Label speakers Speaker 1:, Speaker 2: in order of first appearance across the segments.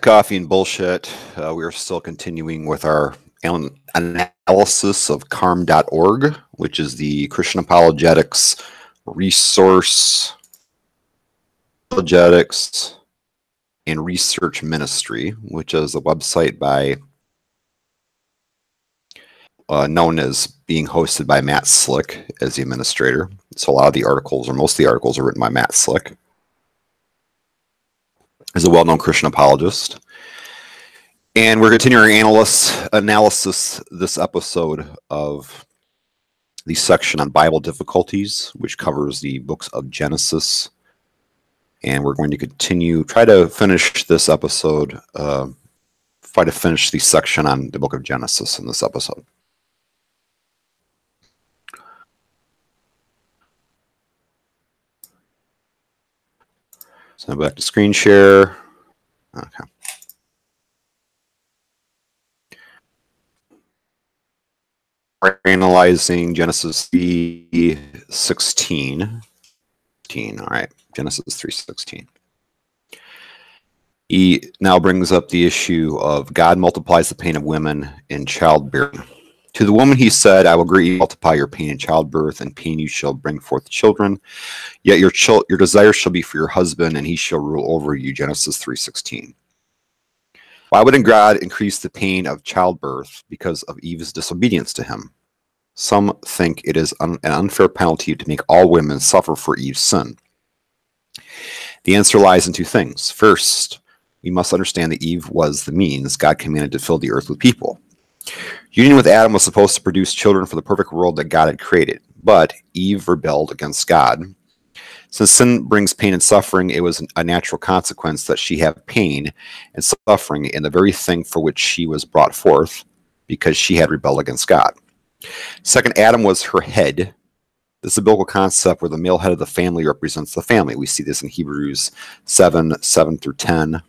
Speaker 1: Coffee and bullshit. We are still continuing with our analysis of carm.org, which is the Christian apologetics resource, apologetics and research ministry, which is a website by known as being hosted by Matt Slick as the administrator. So a lot of the articles, or most of the articles, are written by Matt Slick. He's a well-known Christian apologist. And we're continuing our analysis this episode of the section on Bible difficulties, which covers the books of Genesis. And we're going to try to finish this episode, try to finish the section on the book of Genesis in this episode. So back to screen share. Okay. We're analyzing Genesis 3:16. All right, Genesis 3:16. He now brings up the issue of God multiplies the pain of women in childbearing. To the woman he said, I will greatly multiply your pain in childbirth, and pain you shall bring forth children. Yet your desire shall be for your husband, and he shall rule over you. Genesis 3:16. Why wouldn't God increase the pain of childbirth? Because of Eve's disobedience to him. Some think it is an unfair penalty to make all women suffer for Eve's sin. The answer lies in two things. First, we must understand that Eve was the means God commanded to fill the earth with people. Union with Adam was supposed to produce children for the perfect world that God had created, but Eve rebelled against God. Since sin brings pain and suffering, it was a natural consequence that she have pain and suffering in the very thing for which she was brought forth, because she had rebelled against God. Second, Adam was her head. This is a biblical concept where the male head of the family represents the family. We see this in Hebrews 7:7-10.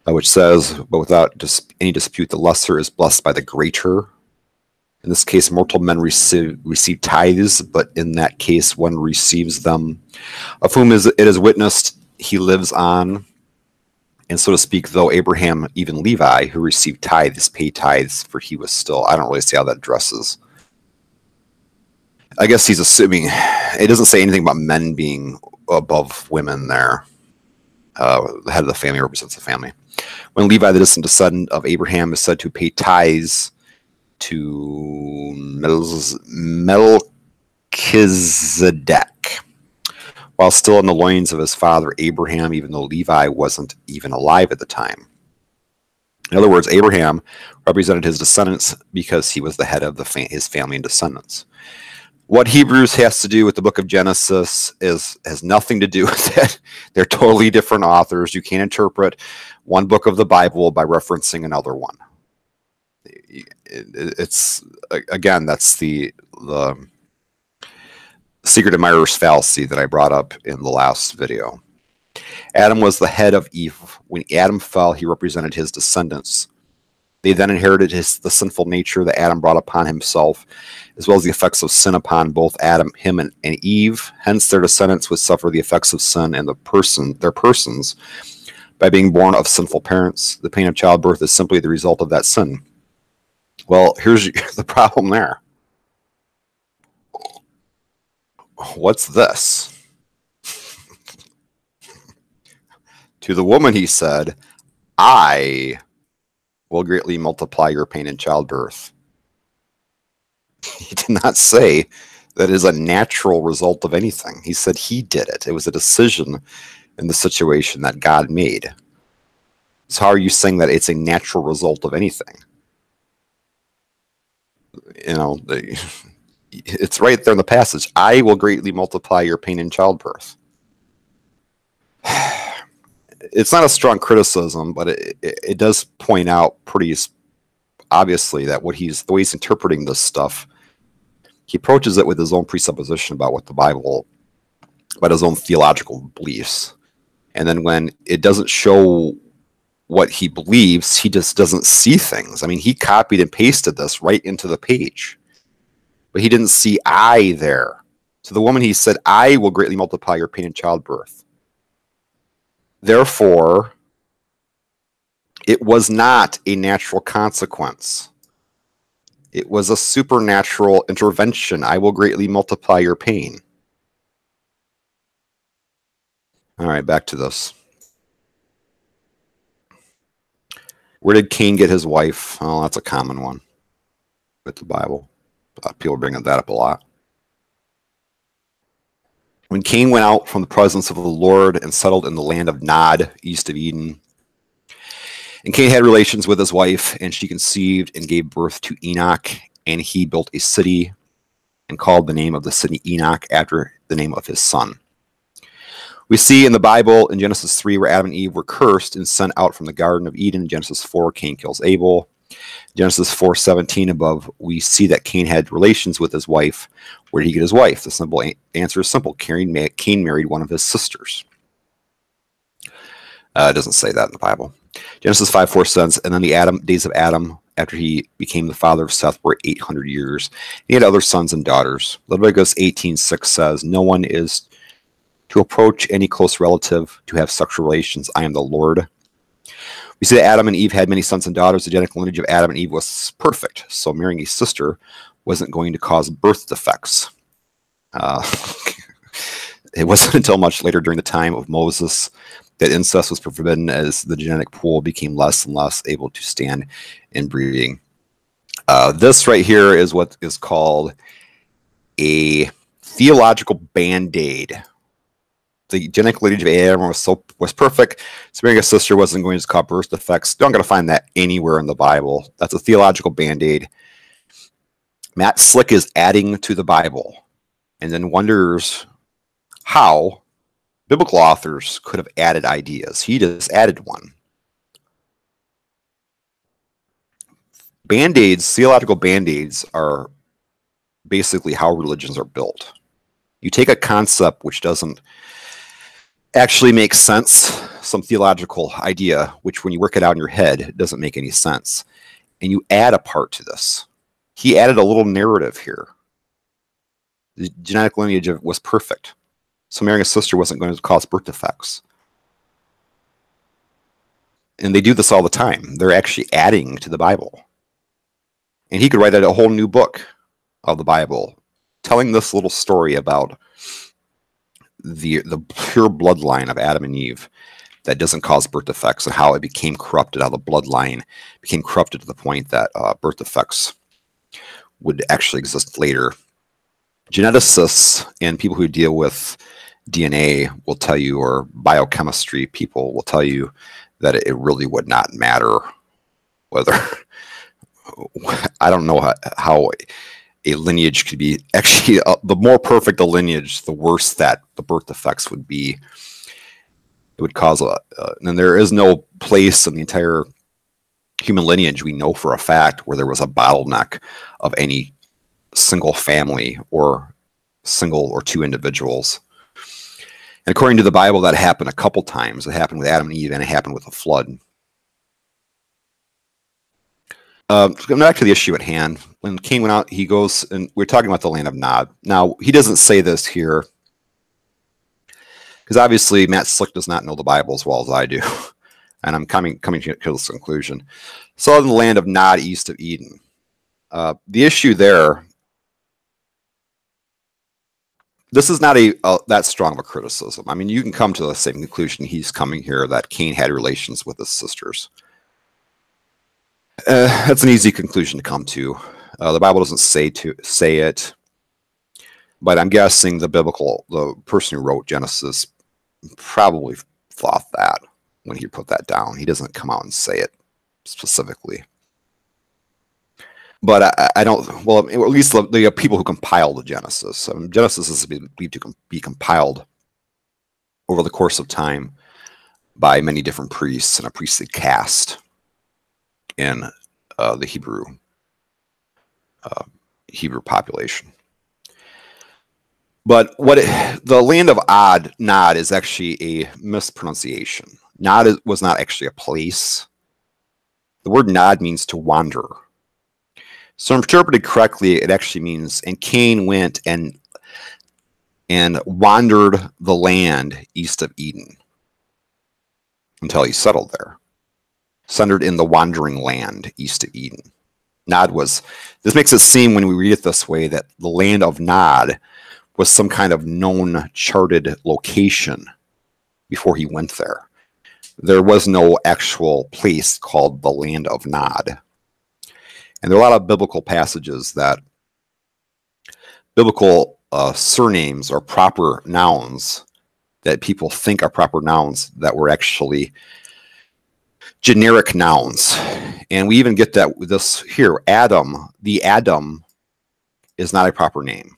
Speaker 1: Which says, but without any dispute, the lesser is blessed by the greater. In this case, mortal men receive tithes, but in that case, one receives them, of whom it is witnessed he lives on. And so to speak, though Abraham, even Levi, who received tithes, paid tithes, for he was still, I don't really see how that addresses. I guess he's assuming, it doesn't say anything about men being above women there. The head of the family represents the family. When Levi, the distant descendant of Abraham, is said to pay tithes to Melchizedek, while still in the loins of his father Abraham, even though Levi wasn't even alive at the time. In other words, Abraham represented his descendants because he was the head of his family and descendants. What Hebrews has to do with the book of Genesis has nothing to do with it. They're totally different authors. You can't interpret one book of the Bible by referencing another one. It's again, that's the secret admirer's fallacy that I brought up in the last video. Adam was the head of Eve. When Adam fell, he represented his descendants. They then inherited the sinful nature that Adam brought upon himself, as well as the effects of sin upon both him and Eve. Hence, their descendants would suffer the effects of sin and their persons by being born of sinful parents. The pain of childbirth is simply the result of that sin. Well, here's the problem there. What's this? To the woman he said, I will greatly multiply your pain in childbirth. He did not say that it is a natural result of anything. He said he did it. It was a decision in the situation that God made. So how are you saying that it's a natural result of anything? You know, it's right there in the passage. I will greatly multiply your pain in childbirth. It's not a strong criticism, but it does point out pretty obviously that the way he's interpreting this stuff, he approaches it with his own presupposition about about his own theological beliefs. And then when it doesn't show what he believes, he just doesn't see things. I mean, he copied and pasted this right into the page, but he didn't see I there. To the woman he said, I will greatly multiply your pain in childbirth. Therefore, It was not a natural consequence. It was a supernatural intervention. I will greatly multiply your pain. All right, back to this. Where did Cain get his wife? Oh, that's a common one with the Bible. People bring that up a lot. When Cain went out from the presence of the Lord and settled in the land of Nod, east of Eden, and Cain had relations with his wife, and she conceived and gave birth to Enoch, and he built a city and called the name of the city Enoch after the name of his son. We see in the Bible in Genesis 3 where Adam and Eve were cursed and sent out from the Garden of Eden. In Genesis 4, Cain kills Abel. Genesis 4:17 above, we see that Cain had relations with his wife. Where did he get his wife? The simple answer is simple. Cain married one of his sisters. It doesn't say that in the Bible. Genesis 5:4 says, and then the days of Adam, after he became the father of Seth, were 800 years. He had other sons and daughters. Leviticus 18:6 says, no one is to approach any close relative to have sexual relations. I am the Lord. We see that Adam and Eve had many sons and daughters. The genetic lineage of Adam and Eve was perfect, so marrying a sister wasn't going to cause birth defects. It wasn't until much later during the time of Moses that incest was forbidden as the genetic pool became less and less able to stand in breeding. This right here is what is called a theological band-aid. The genetic lineage of Adam was perfect. So marrying a sister wasn't going to cause birth defects. You're not going to find that anywhere in the Bible. That's a theological band-aid. Matt Slick is adding to the Bible and then wonders how biblical authors could have added ideas. He just added one. Band-aids, theological band-aids, are basically how religions are built. You take a concept which doesn't actually make sense, some theological idea, which when you work it out in your head, it doesn't make any sense, and you add a part to this. He added a little narrative here. The genetic lineage was perfect, so marrying a sister wasn't going to cause birth defects. And they do this all the time. They're actually adding to the Bible. And he could write a whole new book of the Bible, telling this little story about the pure bloodline of Adam and Eve that doesn't cause birth defects, and how it became corrupted, how the bloodline became corrupted to the point that birth defects would actually exist later. Geneticists and people who deal with DNA will tell you, or biochemistry people will tell you, that it really would not matter whether I don't know how a lineage could be. Actually, the more perfect the lineage, the worse that the birth defects would be. It would cause and there is no place in the entire human lineage we know for a fact where there was a bottleneck of any single family or single or two individuals. And according to the Bible, that happened a couple times. It happened with Adam and Eve, and it happened with the flood. Going back to the issue at hand, when Cain went out, he goes, and we're talking about the land of Nod. Now, he doesn't say this here, because obviously Matt Slick does not know the Bible as well as I do, and I'm coming to this conclusion. So in the land of Nod, east of Eden. The issue there, this is not that strong of a criticism. I mean, you can come to the same conclusion he's coming here, that Cain had relations with his sisters. That's an easy conclusion to come to. The Bible doesn't say it, but I'm guessing the person who wrote Genesis probably thought that when he put that down. He doesn't come out and say it specifically. But I don't, well, at least the people who compiled the Genesis. Genesis is believed to be compiled over the course of time by many different priests and a priestly caste in the Hebrew population. But the land of Nod is actually a mispronunciation. Nod was not actually a place. The word Nod means to wander. So interpreted correctly, it actually means, and Cain went and wandered the land east of Eden until he settled there. centered in the wandering land east of Eden. Nod was, this makes it seem when we read it this way that the land of Nod was some kind of known charted location before he went there. There was no actual place called the land of Nod. And there are a lot of biblical passages that biblical surnames or proper nouns that people think are proper nouns that were actually generic nouns. And we even get that with this here, Adam. The Adam is not a proper name.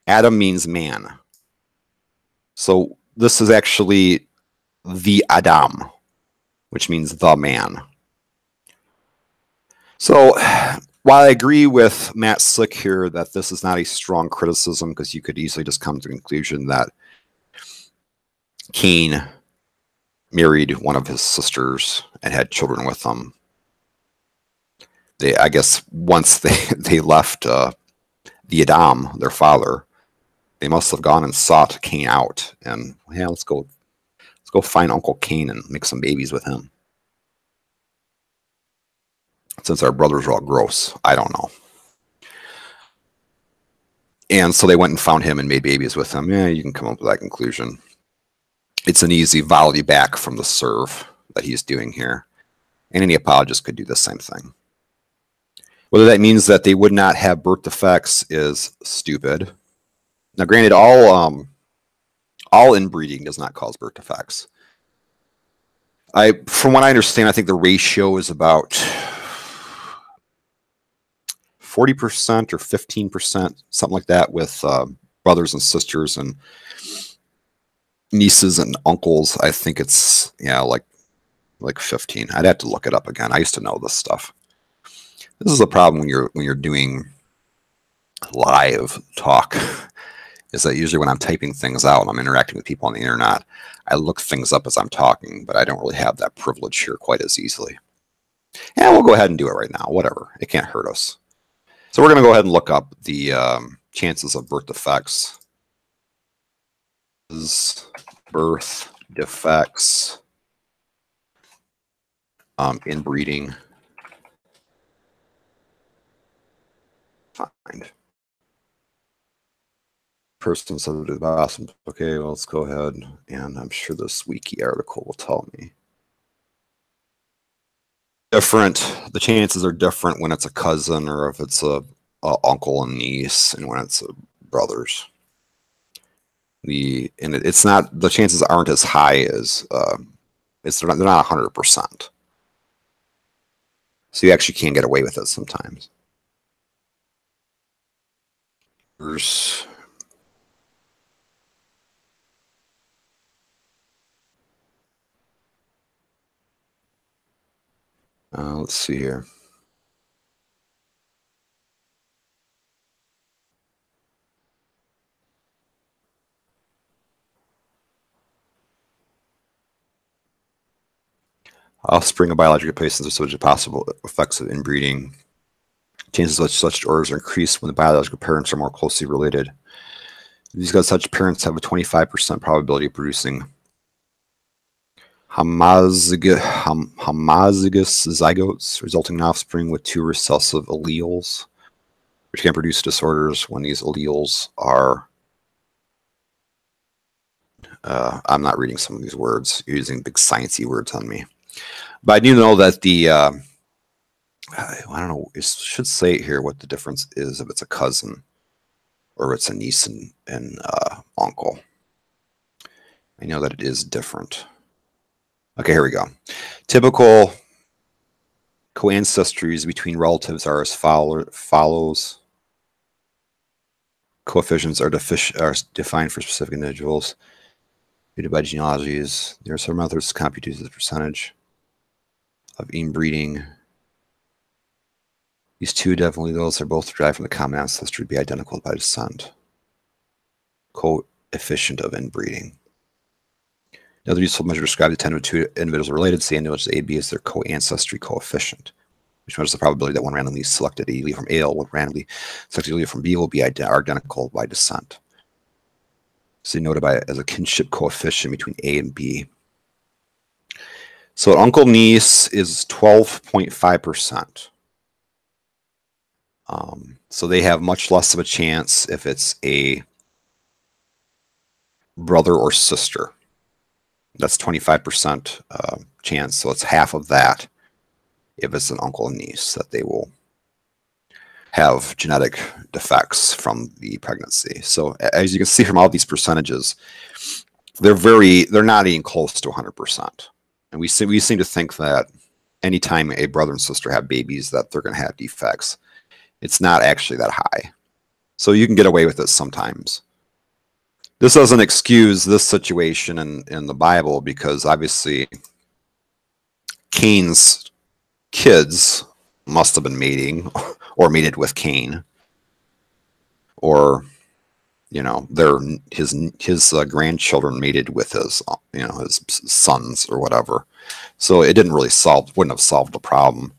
Speaker 1: Adam means man. So this is actually the Adam, which means the man. So while I agree with Matt Slick here that this is not a strong criticism, because you could easily just come to the conclusion that Cain married one of his sisters and had children with them. I guess once they left the Adam, their father, they must have gone and sought Cain out, and yeah, let's go find Uncle Cain and make some babies with him. Since our brothers are all gross, I don't know. And so they went and found him and made babies with him. Yeah, you can come up with that conclusion. It's an easy volley back from the serve that he's doing here. And any apologist could do the same thing. Whether that means that they would not have birth defects is stupid. Now, granted, all inbreeding does not cause birth defects. From what I understand, I think the ratio is about 40% or 15%, something like that, with brothers and sisters and nieces and uncles. I think it's, yeah, like 15. I'd have to look it up again. I used to know this stuff. This is a problem when you're doing live talk, is that usually when I'm typing things out and I'm interacting with people on the internet, I look things up as I'm talking, but I don't really have that privilege here quite as easily. And we'll go ahead and do it right now. Whatever. It can't hurt us. So we're going to go ahead and look up the chances of birth defects. Birth defects inbreeding. Find. Person said to the awesome. Okay, well, let's go ahead, and I'm sure this wiki article will tell me. Different. The chances are different when it's a cousin or if it's a uncle and niece, and when it's brothers. It's not, the chances aren't as high as they're not 100%. So you actually can get away with it sometimes. Let's see here. Offspring of biological patients are subject to possible effects of inbreeding. Chances of such orders are increased when the biological parents are more closely related. Because such parents have a 25% probability of producing homozygous zygotes, resulting in offspring with two recessive alleles, which can produce disorders when these alleles are... I'm not reading some of these words. You're using big sciencey words on me. But I do know that the... I don't know, it should say here what the difference is if it's a cousin or it's a niece and uncle. I know that it is different. Okay, here we go. Typical co-ancestries between relatives are as follows. Coefficients are defined for specific individuals. Treated by genealogies. There are some methods to compute the percentage of inbreeding. These two definitely, those are both derived from the common ancestry, to be identical by descent. Coefficient of inbreeding. Another useful measure to describe the extent of two individuals related, say individuals A and B, is their co-ancestry coefficient, which measures the probability that one randomly selected allele from A will randomly selected allele from B will be identical by descent. So noted as a kinship coefficient between A and B. So an uncle niece is 12.5%. So they have much less of a chance if it's a brother or sister. That's 25% chance. So it's half of that if it's an uncle and niece that they will have genetic defects from the pregnancy. So as you can see from all these percentages, they're not even close to 100%. And we seem to think that anytime a brother and sister have babies that they're going to have defects. It's not actually that high. So you can get away with it sometimes. This doesn't excuse this situation in the Bible, because obviously Cain's kids must have been mating or mated with Cain, or his grandchildren mated with his his sons or whatever. So it wouldn't have solved the problem.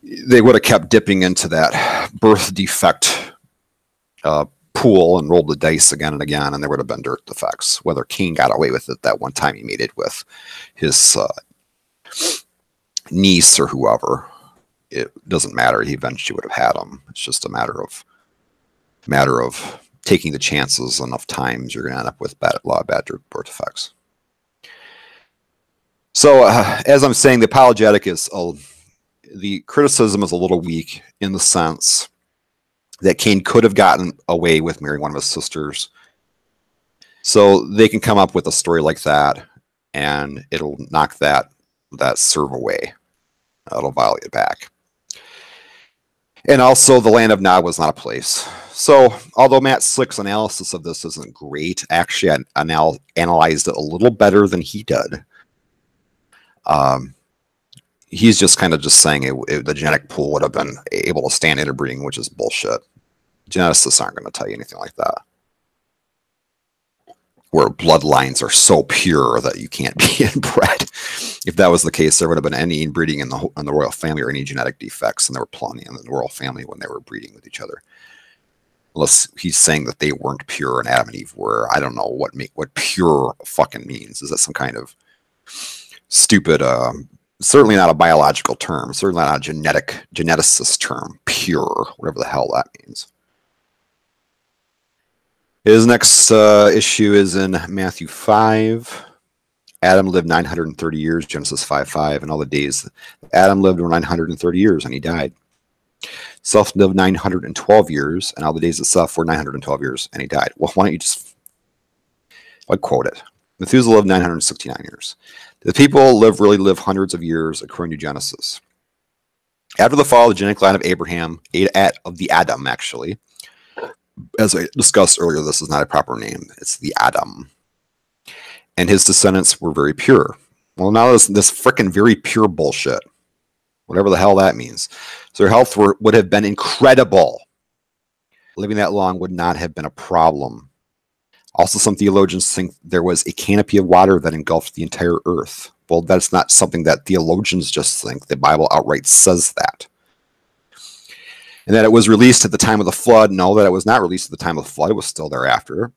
Speaker 1: They would have kept dipping into that birth defect pool and rolled the dice again and again, and there would have been dirt defects. Whether Cain got away with it that one time he mated with his niece or whoever, it doesn't matter. He eventually would have had them. It's just a matter of taking the chances enough times. You're going to end up with a lot of bad birth defects. So as I'm saying, the apologetic is the criticism is a little weak in the sense that Cain could have gotten away with marrying one of his sisters. So they can come up with a story like that, and it'll knock that serve away. It'll violate it back. And also, the land of Nod was not a place. So although Matt Slick's analysis of this isn't great, actually I analyzed it a little better than he did. He's just kind of saying the genetic pool would have been able to stand interbreeding, which is bullshit. Geneticists aren't going to tell you anything like that. Where bloodlines are so pure that you can't be inbred. If that was the case, there would have been any inbreeding in the royal family or any genetic defects, and there were plenty in the royal family when they were breeding with each other. Unless he's saying that they weren't pure and Adam and Eve were. I don't know what pure fucking means. Is that some kind of stupid? Certainly not a biological term. Certainly not a geneticist term. Pure, whatever the hell that means. His next issue is in Matthew 5. Adam lived 930 years, Genesis 5:5, and all the days Adam lived were 930 years, and he died. Seth lived 912 years, and all the days of Seth were 912 years, and he died. Well, why don't you just quote it? Methuselah lived 969 years. The people really live hundreds of years, according to Genesis. After the fall of the genetic line of Abraham, of the Adam, actually, as I discussed earlier, this is not a proper name. It's the Adam. And his descendants were very pure. Well, now this frickin' very pure bullshit. Whatever the hell that means. So their health would have been incredible. Living that long would not have been a problem. Also, some theologians think there was a canopy of water that engulfed the entire earth. Well, that's not something that theologians just think. The Bible outright says that. And that it was released at the time of the flood. No, that it was not released at the time of the flood. It was still thereafter.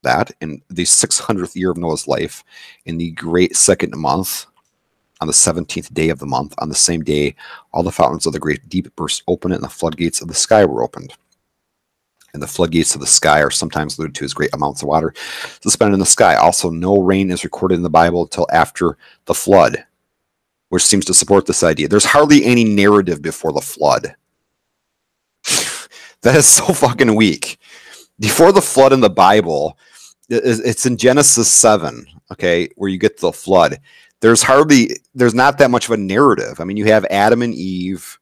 Speaker 1: That in the 600th year of Noah's life, in the great second month, on the 17th day of the month, on the same day, all the fountains of the great deep burst open, and the floodgates of the sky were opened. And the floodgates of the sky are sometimes alluded to as great amounts of water suspended in the sky. Also, no rain is recorded in the Bible until after the flood, which seems to support this idea. There's hardly any narrative before the flood. That is so fucking weak. Before the flood in the Bible, it's in Genesis 7, okay, where you get the flood. There's not that much of a narrative. I mean, you have Adam and Eve,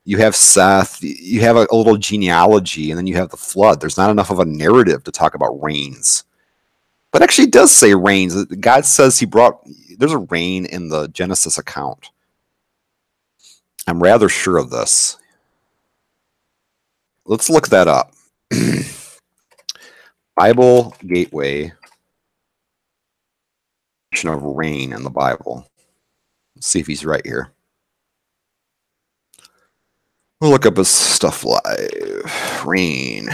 Speaker 1: you have Seth, you have a little genealogy, and then you have the flood. There's not enough of a narrative to talk about rains. But actually it does say rains. God says there's a rain in the Genesis account. I'm rather sure of this. Let's look that up. Bible Gateway of rain in the Bible. Let's see if he's right here. We'll look up his stuff live. Rain.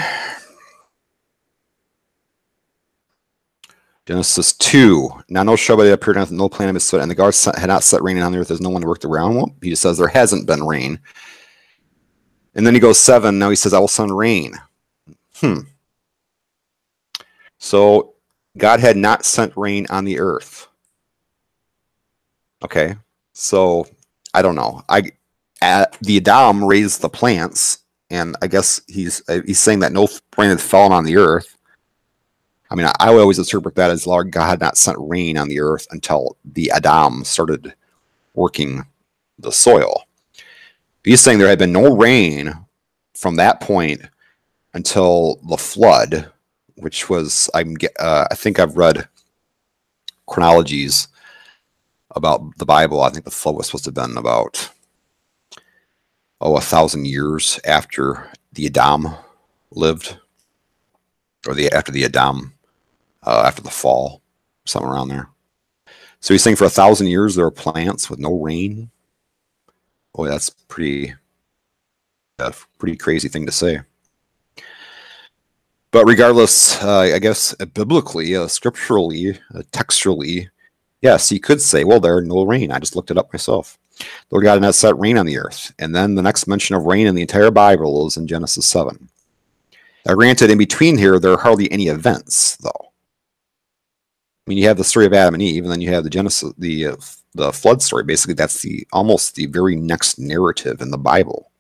Speaker 1: Genesis 2. Now no shrub had appeared on no plant of his foot, and the gods had not set rain on the earth as no one worked around. Well, he just says there hasn't been rain. And then he goes 7. Now he says, I will send rain. So God had not sent rain on the earth. Okay. So I don't know. The Adam raised the plants, and I guess he's saying that no rain had fallen on the earth. I mean, I would always interpret that as Lord God had not sent rain on the earth until the Adam started working the soil. He's saying there had been no rain from that point until the flood, which was, I think I've read chronologies about the Bible. I think the flood was supposed to have been about 1,000 years after the Adam lived, or after the Adam, after the fall, somewhere around there. So he's saying for 1,000 years there were plants with no rain. Boy, that's pretty crazy thing to say. But regardless, I guess biblically, scripturally, textually, yes, he could say, well, there no rain. I just looked it up myself. Lord God had not set rain on the earth. And then the next mention of rain in the entire Bible is in Genesis 7. Now, granted, in between here, there are hardly any events, though. I mean, you have the story of Adam and Eve, and then you have the Genesis, the flood story. Basically, that's almost the very next narrative in the Bible.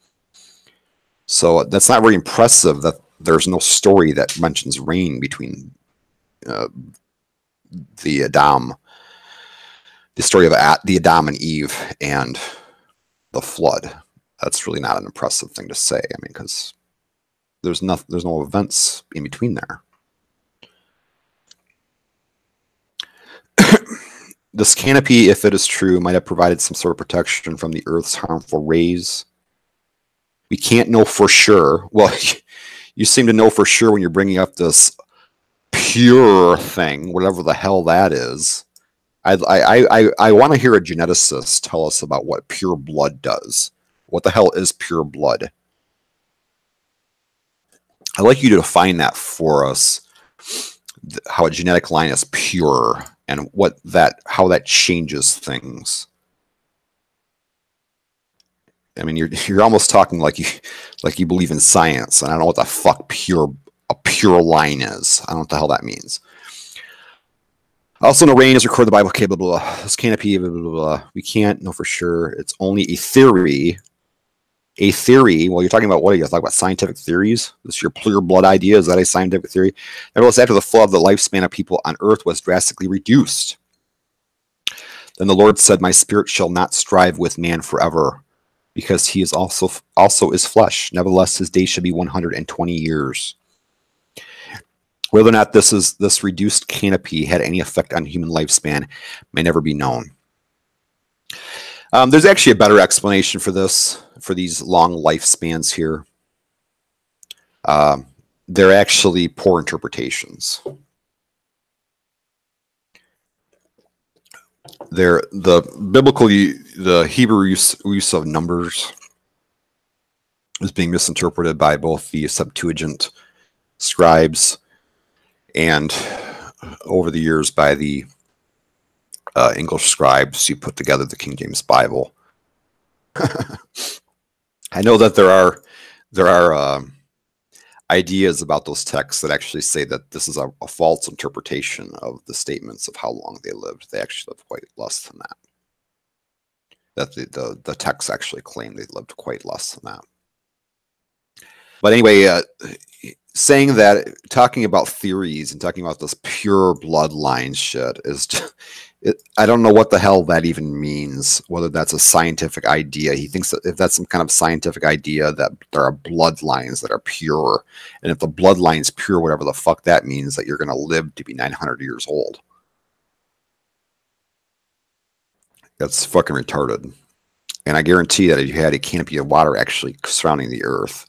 Speaker 1: So that's not very impressive that there's no story that mentions rain between the story of the Adam and Eve and the flood. That's really not an impressive thing to say. I mean, because there's no events in between there. This canopy, if it is true, might have provided some sort of protection from the Earth's harmful rays. We can't know for sure. Well, you seem to know for sure when you're bringing up this pure thing, whatever the hell that is. I want to hear a geneticist tell us about what pure blood does. What the hell is pure blood? I'd like you to define that for us, how a genetic line is pure and how that changes things. I mean, you're almost talking like you believe in science, and I don't know what the fuck a pure line is. I don't know what the hell that means. Also, no rain is recorded in the Bible. Okay, blah, blah, blah. This canopy, blah, blah, blah. We can't know for sure. It's only a theory. A theory. Well, you're talking about what? Are you talking about scientific theories? This is your pure blood idea? Is that a scientific theory? Nevertheless, after the flood, the lifespan of people on earth was drastically reduced. Then the Lord said, "My spirit shall not strive with man forever, because he is also is flesh. Nevertheless, his days shall be 120 years." Whether or not this reduced canopy had any effect on human lifespan may never be known. There's actually a better explanation for these long lifespans here. They're actually poor interpretations. The Hebrew use of numbers is being misinterpreted by both the Septuagint scribes and over the years by the English scribes who put together the King James Bible. I know that there are ideas about those texts that actually say that this is a false interpretation of the statements of how long they lived. They actually lived quite less than that. That the texts actually claim they lived quite less than that. But anyway, saying that, talking about theories and talking about this pure bloodline shit is just, I don't know what the hell that even means, whether that's a scientific idea. He thinks that if that's some kind of scientific idea that there are bloodlines that are pure, and if the bloodline's pure, whatever the fuck that means, that you're going to live to be 900 years old. That's fucking retarded. And I guarantee that if you had a canopy of water actually surrounding the earth,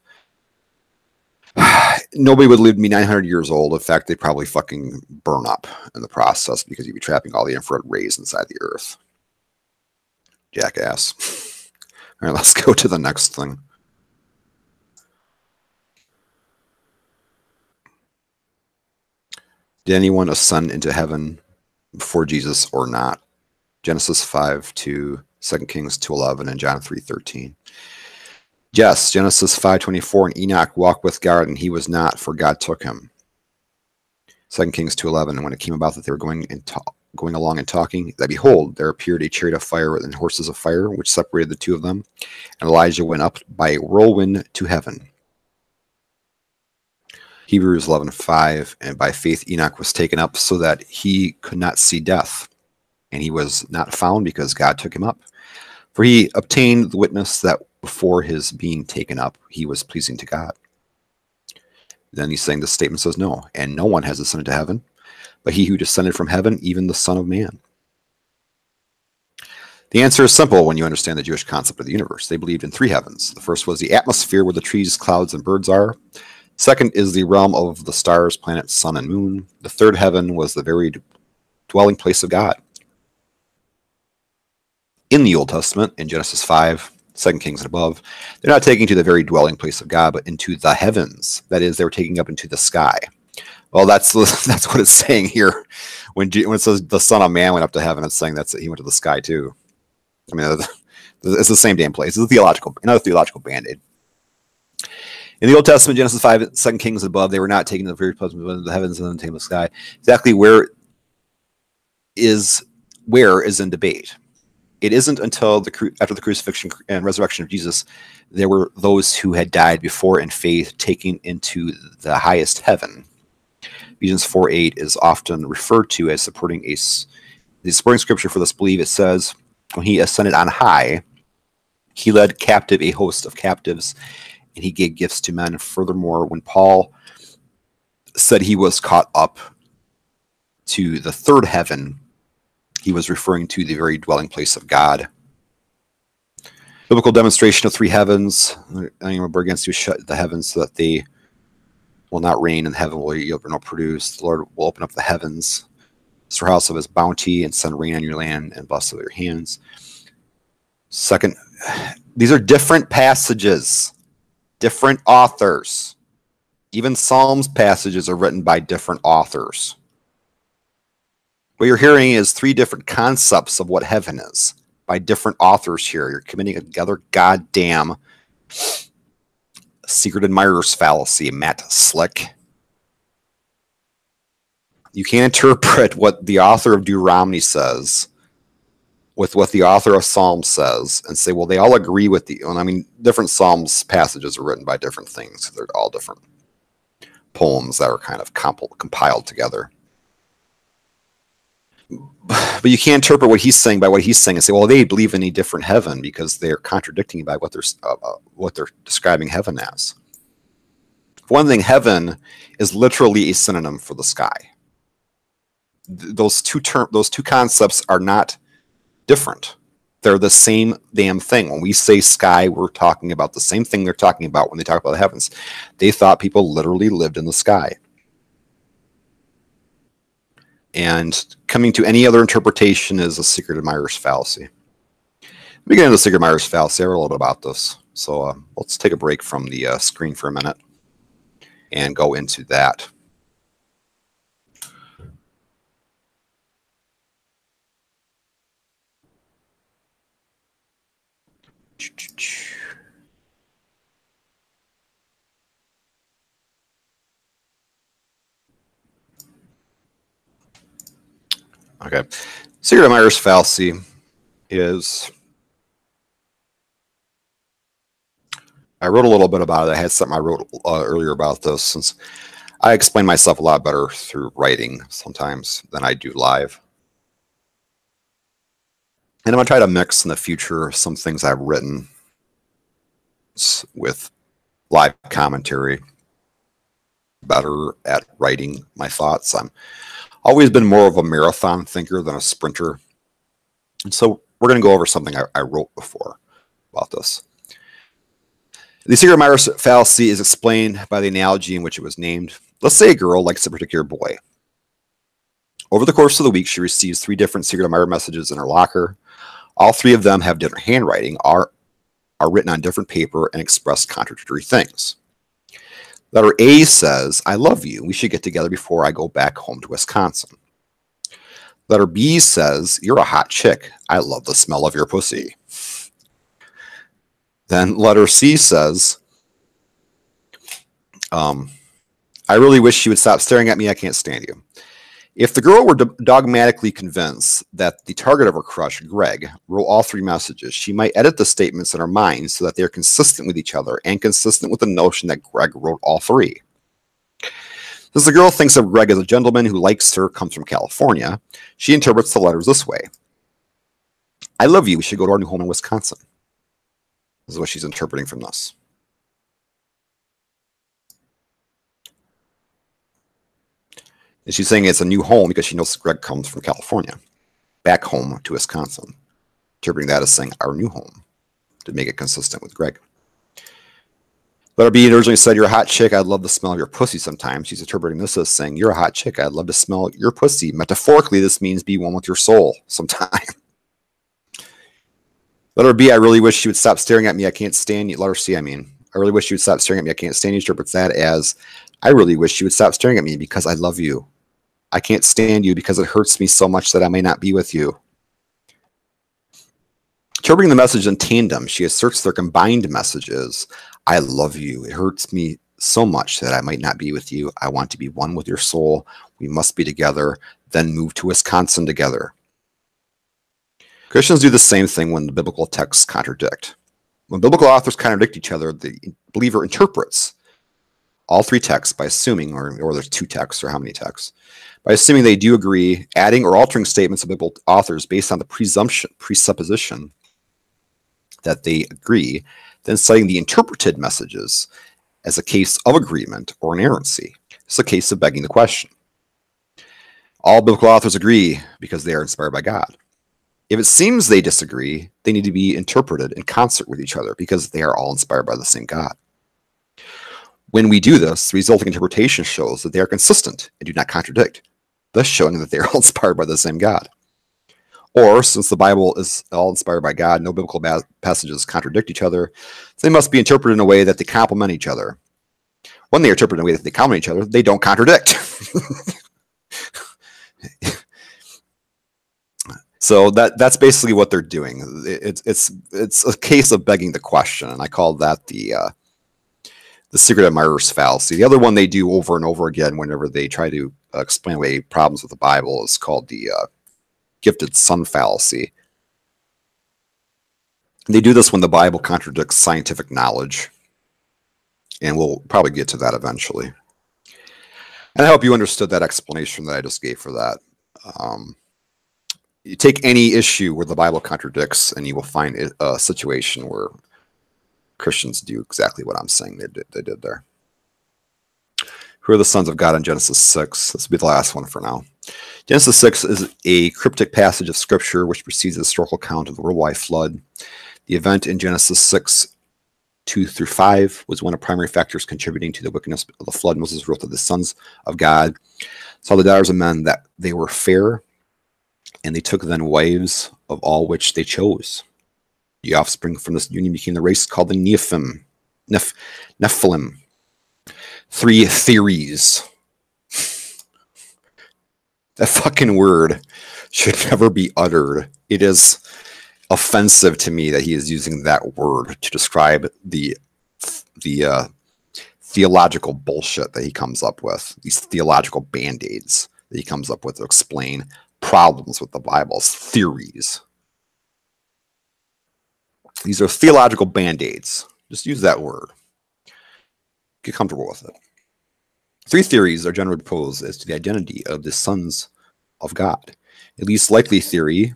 Speaker 1: nobody would live to be 900 years old. In fact, they'd probably fucking burn up in the process because you'd be trapping all the infrared rays inside the earth. Jackass. All right, let's go to the next thing. Did anyone ascend into heaven before Jesus or not? Genesis 5:2, 2 Kings 2:11, and John 3:13. Yes, Genesis 5:24, and Enoch walked with God, and he was not, for God took him. 2 Kings 2:11, and when it came about that they were going along and talking, that behold, there appeared a chariot of fire and horses of fire, which separated the two of them. And Elijah went up by a whirlwind to heaven. Hebrews 11:5, and by faith Enoch was taken up so that he could not see death. And he was not found because God took him up. For he obtained the witness that before his being taken up, he was pleasing to God. Then he's saying this statement says no, and no one has ascended to heaven, but he who descended from heaven, even the Son of Man. The answer is simple when you understand the Jewish concept of the universe. They believed in three heavens. The first was the atmosphere where the trees, clouds, and birds are. Second is the realm of the stars, planets, sun, and moon. The third heaven was the very dwelling place of God. In the Old Testament, in Genesis 5, 2 Kings and above, they're not taking to the very dwelling place of God, but into the heavens. That is, they were taking up into the sky. Well, that's what it's saying here. When it says the Son of Man went up to heaven, it's saying that he went to the sky too. I mean, it's the same damn place. It's another theological band-aid. In the Old Testament, Genesis 5, 2 Kings and above, they were not taking the very pleasant of the heavens and then taking the sky. Exactly where is in debate. It isn't until after the crucifixion and resurrection of Jesus, there were those who had died before in faith taken into the highest heaven. Ephesians 4:8 is often referred to as supporting the supporting scripture for this belief. It says, when he ascended on high, he led captive a host of captives, and he gave gifts to men. Furthermore, when Paul said he was caught up to the third heaven, he was referring to the very dwelling place of God. Biblical demonstration of three heavens. I am against you, shut the heavens so that they will not rain, and the heaven will yield no produce. The Lord will open up the heavens, storehouse of his bounty, and send rain on your land and bless with your hands. Second, these are different passages, different authors. Even Psalms passages are written by different authors. What you're hearing is three different concepts of what heaven is by different authors here. You're committing another goddamn secret admirer's fallacy, Matt Slick. You can't interpret what the author of Deuteronomy says with what the author of Psalms says and say, well, they all agree with different Psalms passages are written by different things. They're all different poems that are kind of compiled together. But you can't interpret what he's saying by what he's saying and say, well, they believe in a different heaven because they're contradicting by what they're describing heaven as. For one thing, heaven is literally a synonym for the sky. Those two concepts are not different. They're the same damn thing. When we say sky, we're talking about the same thing they're talking about when they talk about the heavens. They thought people literally lived in the sky. And coming to any other interpretation is a secret admirer's fallacy. Let me get into the secret admirer's fallacy. I wrote a little bit about this. So let's take a break from the screen for a minute and go into that. Okay. Secret admirer's fallacy is, I wrote a little bit about it. I had something I wrote earlier about this, since I explain myself a lot better through writing sometimes than I do live. And I'm going to try to mix in the future some things I've written with live commentary, better at writing my thoughts. I'm always been more of a marathon thinker than a sprinter. And so we're going to go over something I wrote before about this. The secret admirer's fallacy is explained by the analogy in which it was named. Let's say a girl likes a particular boy. Over the course of the week, she receives 3 different secret admirer messages in her locker. All 3 of them have different handwriting, are written on different paper, and express contradictory things. Letter A says, I love you. We should get together before I go back home to Wisconsin. Letter B says, you're a hot chick. I love the smell of your pussy. Then letter C says, I really wish you would stop staring at me. I can't stand you. If the girl were dogmatically convinced that the target of her crush, Greg, wrote all three messages, she might edit the statements in her mind so that they're consistent with each other and consistent with the notion that Greg wrote all three. Since the girl thinks of Greg as a gentleman who likes her, comes from California, she interprets the letters this way. I love you. We should go to our new home in Wisconsin. This is what she's interpreting from this. And she's saying it's a new home because she knows Greg comes from California, back home to Wisconsin. Interpreting that as saying our new home to make it consistent with Greg. Letter B originally said, you're a hot chick. I'd love the smell of your pussy sometimes. She's interpreting this as saying, you're a hot chick. I'd love to smell your pussy. Metaphorically, this means be one with your soul sometime. Letter B, I really wish you would stop staring at me. I can't stand you. Letter C, I really wish you would stop staring at me. I can't stand you. Interprets that as, I really wish you would stop staring at me because I love you. I can't stand you because it hurts me so much that I may not be with you. Interpreting the message in tandem, she asserts their combined messages. I love you. It hurts me so much that I might not be with you. I want to be one with your soul. We must be together, then move to Wisconsin together. Christians do the same thing when the biblical texts contradict. When biblical authors contradict each other, the believer interprets all three texts by assuming, or there's two texts, or how many texts, by assuming they do agree, adding or altering statements of biblical authors based on the presupposition that they agree, then citing the interpreted messages as a case of agreement or inerrancy. It's a case of begging the question. All biblical authors agree because they are inspired by God. If it seems they disagree, they need to be interpreted in concert with each other because they are all inspired by the same God. When we do this, the resulting interpretation shows that they are consistent and do not contradict, thus showing that they are all inspired by the same God. Or, since the Bible is all inspired by God, no biblical passages contradict each other, so they must be interpreted in a way that they complement each other. When they are interpreted in a way that they complement each other, they don't contradict. So that's basically what they're doing. It's a case of begging the question, and I call that the secret admirer's fallacy. The other one they do over and over again whenever they try to explain away problems with the Bible is called the gifted son fallacy. They do this when the Bible contradicts scientific knowledge, and we'll probably get to that eventually. And I hope you understood that explanation that I just gave for that. You take any issue where the Bible contradicts, and you will find a situation where Christians do exactly what I'm saying they did there. Who are the sons of God in Genesis 6? This will be the last one for now. Genesis 6 is a cryptic passage of Scripture which precedes the historical account of the worldwide flood. The event in Genesis 6, 2 through 5 was one of the primary factors contributing to the wickedness of the flood. Moses wrote that the sons of God saw the daughters of men that they were fair, and they took then wives of all which they chose. The offspring from this union became the race called the Nephilim. 3 theories. That fucking word should never be uttered. It is offensive to me that he is using that word to describe the theological bullshit that he comes up with. These theological band-aids that he comes up with to explain problems with the Bible's theories. These are theological band-aids. Just use that word. Get comfortable with it. 3 theories are generally proposed as to the identity of the sons of God. The least likely theory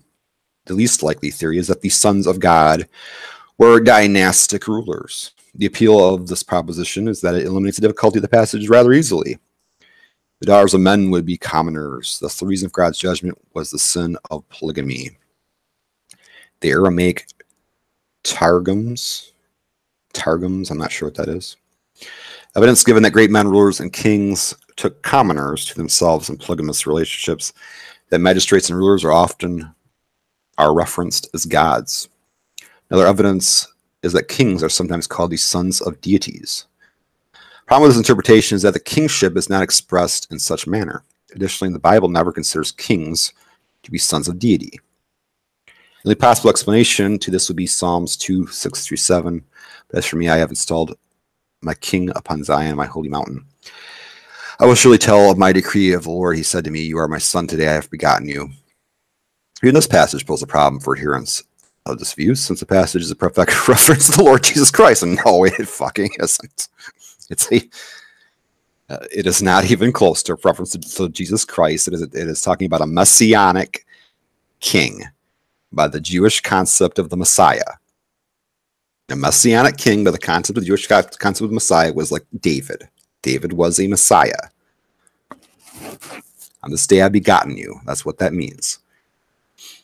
Speaker 1: is that the sons of God were dynastic rulers. The appeal of this proposition is that it eliminates the difficulty of the passage rather easily. The daughters of men would be commoners. Thus, the reason for God's judgment was the sin of polygamy. The Aramaic Targums, I'm not sure what that is. Evidence given that great men, rulers, and kings took commoners to themselves in polygamous relationships, that magistrates and rulers are referenced as gods. Another evidence is that kings are sometimes called the sons of deities. Problem with this interpretation is that the kingship is not expressed in such manner. Additionally, the Bible never considers kings to be sons of deity. The only possible explanation to this would be Psalms 2, 6 through 7. But as for me, I have installed my king upon Zion, my holy mountain. I will surely tell of my decree of the Lord. He said to me, you are my son, today I have begotten you. Even this passage poses a problem for adherents of this view, since the passage is a prophetic reference to the Lord Jesus Christ. And no, it fucking isn't. It is not even close to a reference to Jesus Christ. It is talking about a messianic king by the Jewish concept of the Messiah. A messianic king by the concept of the Jewish concept of the Messiah was like David. David was a Messiah. On this day I've begotten you. That's what that means.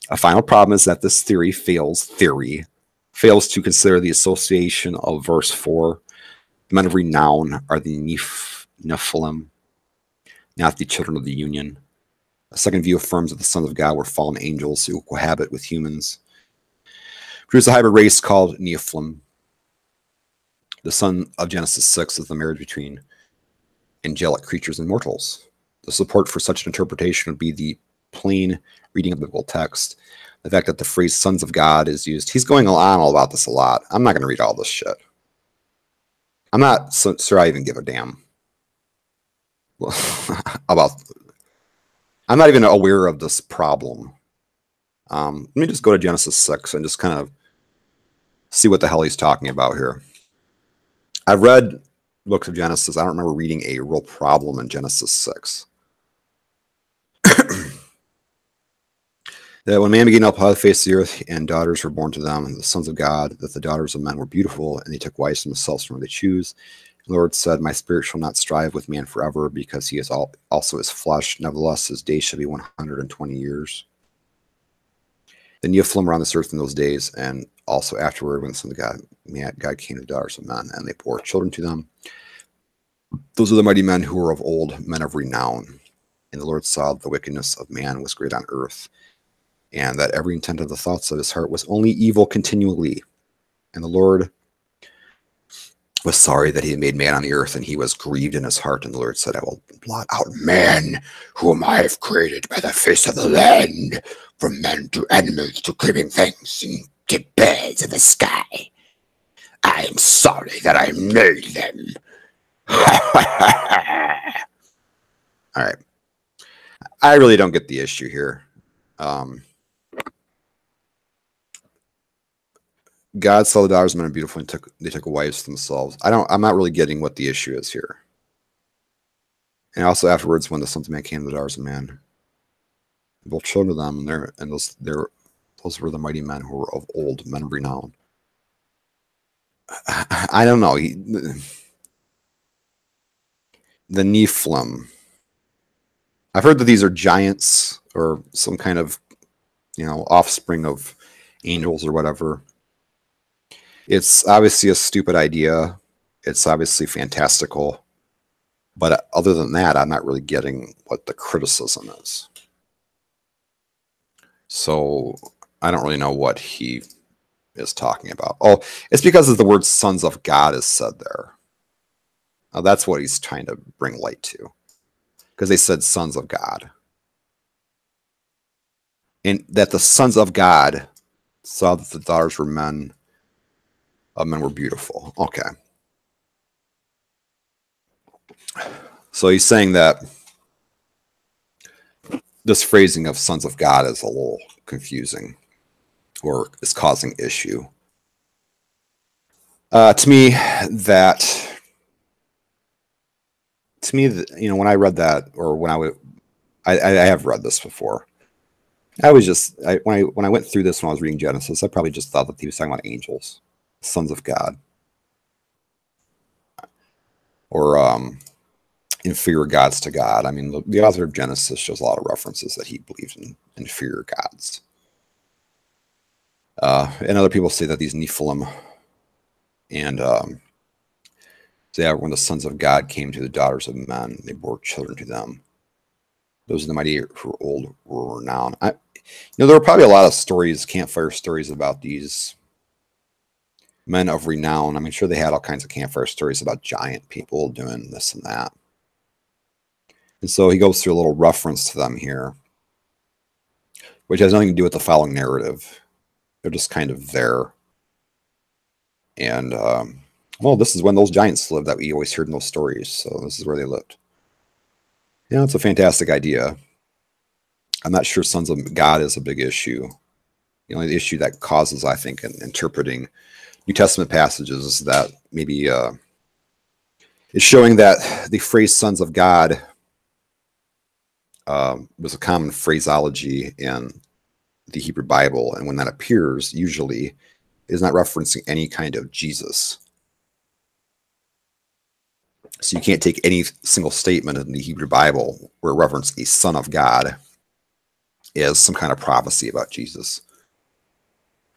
Speaker 1: A final problem is that this theory fails to consider the association of verse 4. The men of renown are the Nephilim, not the children of the union. A second view affirms that the sons of God were fallen angels who cohabit with humans. Produce a hybrid race called Nephilim. The son of Genesis 6 is the marriage between angelic creatures and mortals. The support for such an interpretation would be the plain reading of the biblical text. The fact that the phrase sons of God is used. He's going on all about this a lot. I'm not going to read all this shit. I'm not sure I even give a damn about. I'm not even aware of this problem. Let me just go to Genesis 6 and just kind of see what the hell he's talking about here. I've read books of Genesis. I don't remember reading a real problem in Genesis 6. That when man began to upon the face of the earth, and daughters were born to them, and the sons of God, that the daughters of men were beautiful, and they took wives for themselves from where they choose. The Lord said, my spirit shall not strive with man forever, because he is also his flesh. Nevertheless, his days shall be 120 years. The Nephilim were on this earth in those days, and also afterward, when the sons of God came to the daughters of men, and they bore children to them. Those are the mighty men who were of old, men of renown. And the Lord saw that the wickedness of man was great on earth, and that every intent of the thoughts of his heart was only evil continually. And the Lord was sorry that he had made man on the earth, and he was grieved in his heart. And the Lord said, I will blot out man, whom I have created by the face of the land, from men to animals to creeping things, and to birds of the sky. I am sorry that I made them. All right. I really don't get the issue here. God saw the daughters of men are beautiful, and they took wives to themselves. I'm not really getting what the issue is here. And also afterwards, when the sons of man came to the daughters of man, both children of them, and those were the mighty men who were of old, men of renown. I don't know. The Nephilim. I've heard that these are giants or some kind of, offspring of angels or whatever. It's obviously a stupid idea. It's obviously fantastical. But other than that, I'm not really getting what the criticism is. So I don't really know what he is talking about. Oh, it's because of the word sons of God is said there. Now, that's what he's trying to bring light to. Because they said sons of God. And that the sons of God saw that the daughters were men were beautiful. Okay. So he's saying that this phrasing of sons of God is a little confusing or is causing issue. To me, when I read that, or when I have read this before. I was just, when I went through this when I was reading Genesis, I probably just thought that he was talking about angels, sons of God, or inferior gods to God. I mean, the author of Genesis shows a lot of references that he believed in inferior gods. And other people say that these Nephilim, and when the sons of God came to the daughters of men, they bore children to them. Those are the mighty who were old, were renowned. There were probably a lot of stories, campfire stories about these men of renown. I'm sure they had all kinds of campfire stories about giant people doing this and that. And so he goes through a little reference to them here, which has nothing to do with the following narrative. They're just kind of there. And, well, this is when those giants lived that we always heard in those stories. So this is where they lived. Yeah, it's a fantastic idea. I'm not sure sons of God is a big issue. The only issue that causes, I think, in interpreting New Testament passages is that maybe it's showing that the phrase sons of God was a common phraseology in the Hebrew Bible. And when that appears, usually it is not referencing any kind of Jesus. So you can't take any single statement in the Hebrew Bible where it references a son of God as some kind of prophecy about Jesus.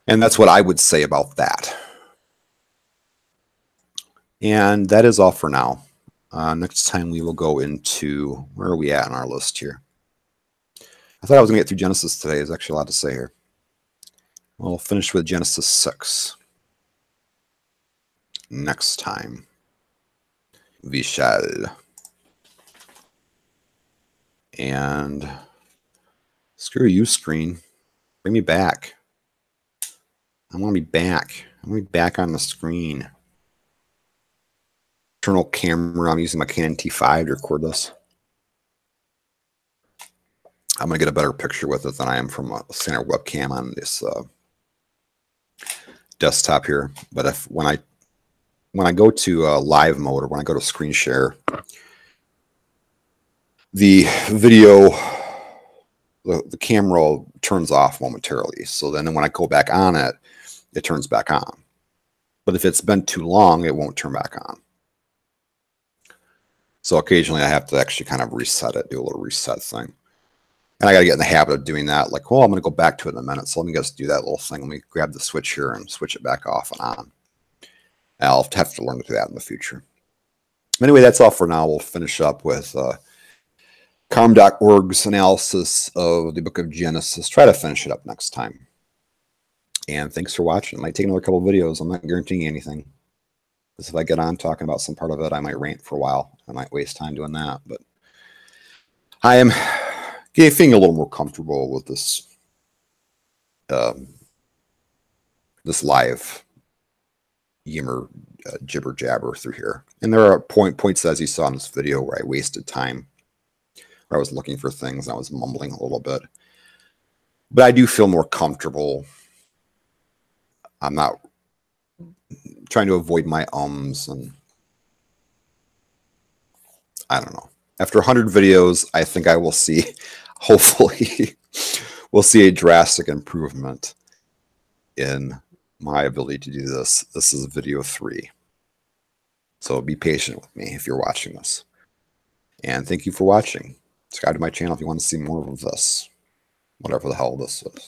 Speaker 1: And that's what I would say about that. And that is all for now. Next time we will go into, where are we at on our list here? I thought I was going to get through Genesis today. There's actually a lot to say here. We'll finish with Genesis 6. Next time. We shall. And screw you, screen. Bring me back. I want to be back. I want to be back on the screen. Internal camera. I'm using my Canon T5 to record this. I'm going to get a better picture with it than I am from a center webcam on this desktop here. But if when I go to live mode, or when I go to screen share, the video, the camera turns off momentarily. So then when I go back on it, it turns back on. But if it's been too long, it won't turn back on. So occasionally I have to actually kind of reset it, do a little reset thing. And I got to get in the habit of doing that. Like, well, I'm going to go back to it in a minute. So let me just do that little thing. Let me grab the switch here and switch it back off and on. And I'll have to learn to do that in the future. Anyway, that's all for now. We'll finish up with Carm.org's analysis of the book of Genesis. Try to finish it up next time. And thanks for watching. It might take another couple of videos. I'm not guaranteeing anything. Because if I get on talking about some part of it, I might rant for a while. I might waste time doing that. But I am feeling a little more comfortable with this this live yammer jibber jabber through here. And there are points, as you saw in this video, where I wasted time, where I was looking for things and I was mumbling a little bit. But I do feel more comfortable. I'm not trying to avoid my ums, and I don't know. After 100 videos, I think I will see, hopefully, we'll see a drastic improvement in my ability to do this. This is video 3. So be patient with me if you're watching this. And thank you for watching. Subscribe to my channel if you want to see more of this, whatever the hell this is.